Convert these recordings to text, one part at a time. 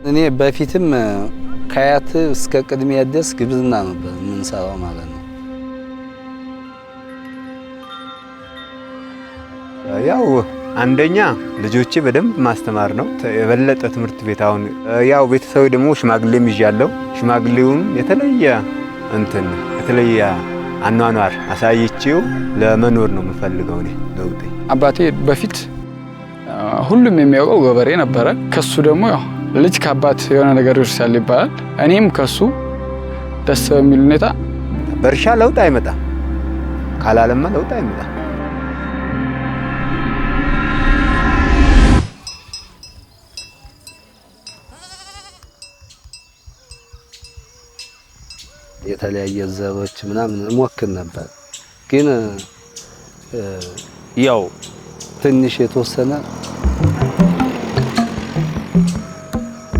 እኔ በፊትም ከአያት እስከ ቅድሚያ ድረስ ግብርና ነበር የምንሰራው ማለት ነው። ያው አንደኛ ልጆቼ በደንብ ማስተማር ነው። የበለጠ ትምህርት ቤት አሁን ያው ቤተሰቡ ደግሞ ሽማግሌም ይዣለሁ። ሽማግሌውን የተለየ አኗኗር አሳይቼው ለመኖር ነው የምፈልገው እኔ ለውጤ። አባቴ በፊት ሁሉም የሚያውቀው ገበሬ ነበረ። ከሱ ደግሞ ያው ልጅ ከአባት የሆነ ነገር ይርሳል ይባላል። እኔም ከሱ ደስ በሚል ሁኔታ በእርሻ ለውጥ አይመጣም፣ ካላለማ ለውጥ አይመጣም። የተለያየ ዘሮች ምናምን ሞክር ነበር፣ ግን ያው ትንሽ የተወሰነ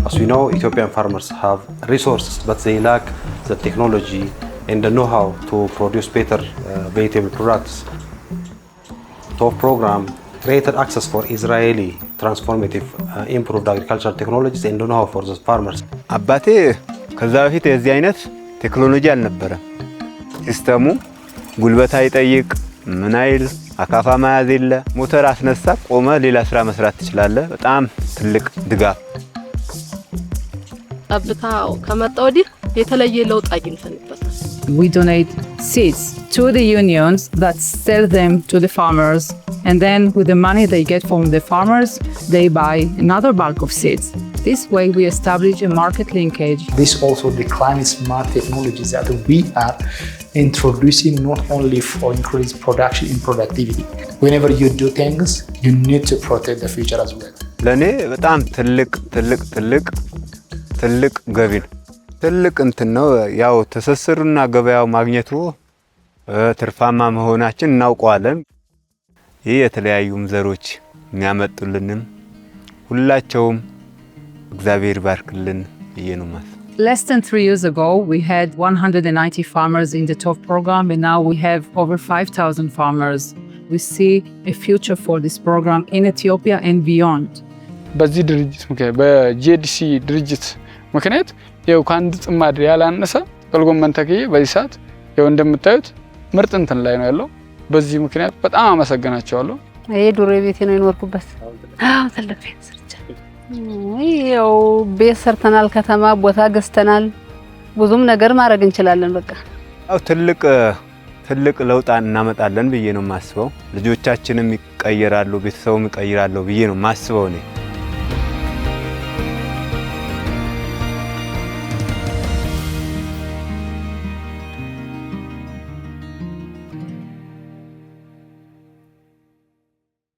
As we know, Ethiopian farmers have resources, but they lack the technology and the know-how to produce better vegetable products. TOF program created access for Israeli transformative improved agricultural technologies and know-how for the farmers. አባቴ ከዛ በፊት የዚህ አይነት ቴክኖሎጂ አልነበረም። ሲስተሙ ጉልበት አይጠይቅ፣ ምን አይል፣ አካፋ መያዝ የለ፣ ሞተር አስነሳ ቆመ ሌላ ስራ መስራት ትችላለህ። በጣም ትልቅ ድጋፍ። ጠብታው ከመጣ ወዲህ የተለየ ለውጥ አግኝተንበታል። We donate seeds to the unions that sell them to the farmers, and then with the money they get from the farmers, they buy another bulk of seeds. This way we establish a market linkage. This also the climate smart technologies that we are introducing not only for increased production and productivity. Whenever you do things, you need to protect the future as well. ለኔ በጣም ትልቅ ገቢ ነው። ትልቅ እንትን ነው። ያው ተሰስሩና ገበያው ማግኘቱ ትርፋማ መሆናችን እናውቀዋለን። ይሄ የተለያዩም ዘሮች የሚያመጡልንም ሁላቸውም እግዚአብሔር ባርክልን ይየኑማስ። Less than 3 years ago, we had 190 farmers in the TOF program, and now we have over 5,000 farmers. We see a future for this program in Ethiopia and beyond. በዚህ ድርጅት ምክንያት በጄዲሲ ድርጅት ምክንያት ያው ካንድ ጽማድ ያላነሰ ጥልጎመን ተከየ በዚህ ሰዓት ያው እንደምታዩት ምርጥ እንትን ላይ ነው ያለው። በዚህ ምክንያት በጣም አመሰግናቸዋለሁ። ይሄ ዱሬ ቤት ነው የኖርኩበት። ትልቅ ቤት ሰርቻለሁ። ያው ቤት ሰርተናል፣ ከተማ ቦታ ገዝተናል። ብዙም ነገር ማድረግ እንችላለን። በቃ ያው ትልቅ ለውጥ እናመጣለን ብዬ ነው የማስበው። ልጆቻችንም ይቀየራሉ፣ ቤተሰቡም ይቀየራሉ ብዬ ነው የማስበው እኔ።